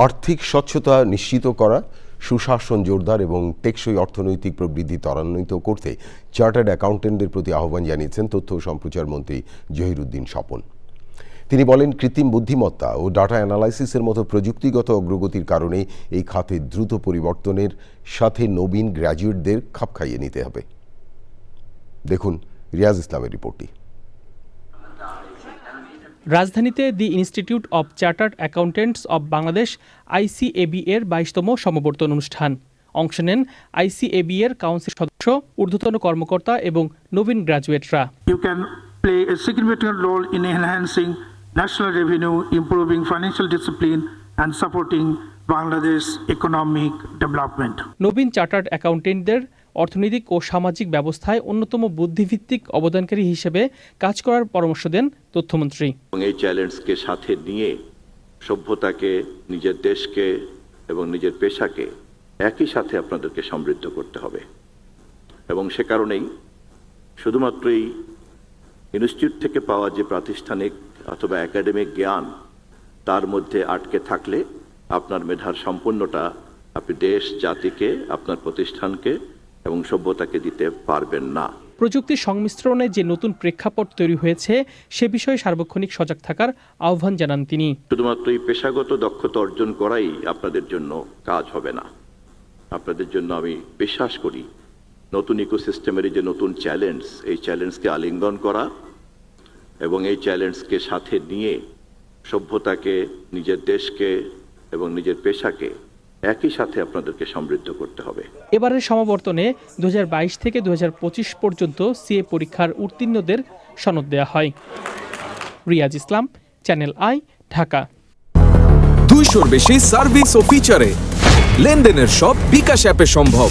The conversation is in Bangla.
আর্থিক স্বচ্ছতা নিশ্চিত করা, সুশাসন জোরদার এবং টেকসই অর্থনৈতিক প্রবৃদ্ধি ত্বরান্বিত করতে চার্টার্ড অ্যাকাউন্টেন্টদের প্রতি আহ্বান জানিয়েছেন তথ্য ও সম্প্রচার মন্ত্রী জহিরুদ্দিন স্বপন। তিনি বলেন, কৃত্রিম বুদ্ধিমত্তা ও ডাটা অ্যানালাইসিসের মতো প্রযুক্তিগত অগ্রগতির কারণে এই খাতে দ্রুত পরিবর্তনের সাথে নবীন গ্র্যাজুয়েটদের খাপ খাইয়ে নিতে হবে। দেখুন রিয়াজ ইসলামের রিপোর্টটি। রাজধানীতে দি institute of chartered accountants of Bangladesh ICAB এর 22তম সমাবর্তন অনুষ্ঠান। অংশ নেন ICAB এর কাউন্সিল সদস্য, ঊর্ধ্বতন কর্মকর্তা এবং নবীন গ্র্যাজুয়েটরা। You can play a significant role in enhancing national revenue, improving financial discipline and supporting Bangladesh economic development. Nabin chartered অ্যাকাউন্টেন্টদের অর্থনৈতিক ও সামাজিক ব্যবস্থায় অন্যতম বুদ্ধিভিত্তিক অবদানকারী হিসেবে কাজ করার পরামর্শ দেন তথ্যমন্ত্রী। এই চ্যালেঞ্জকে সাথে নিয়ে সভ্যতাকে, নিজের দেশকে এবং নিজের পেশাকে একই সাথে আপনাদেরকে সমৃদ্ধ করতে হবে এবং সে কারণেই শুধুমাত্র এই ইনস্টিটিউট থেকে পাওয়া যে প্রাতিষ্ঠানিক অথবা একাডেমিক জ্ঞান তার মধ্যে আটকে থাকলে আপনার মেধার সম্পূর্ণটা আপনি দেশ, জাতিকে, আপনার প্রতিষ্ঠানকে এবং সভ্যতাকে দিতে পারবেন না। প্রযুক্তির সংমিশ্রণে যে নতুন প্রেক্ষাপট তৈরি হয়েছে সে বিষয়ে সার্বক্ষণিক সজাগ থাকার আহ্বান জানান তিনি। শুধুমাত্র এই পেশাগত দক্ষতা অর্জন করাই আপনাদের জন্য কাজ হবে না। আপনাদের জন্য আমি বিশ্বাস করি নতুন ইকোসিস্টেমের যে নতুন চ্যালেঞ্জ, এই চ্যালেঞ্জকে আলিঙ্গন করা এবং এই চ্যালেঞ্জকে সাথে নিয়ে সভ্যতাকে, নিজের দেশকে এবং নিজের পেশাকে একই সাথে আপনাদেরকে সমৃদ্ধ করতে হবে। এবারের সমাবর্তনে 2022 থেকে 2025 পর্যন্ত CA পরীক্ষার উত্তীর্ণদের সনদ দেওয়া হয়। রিয়াজ ইসলাম, চ্যানেল আই, ঢাকা। 200-র বেশি সার্ভিস ও ফিচারে লেনদেনের সব বিকাশ অ্যাপে সম্ভব।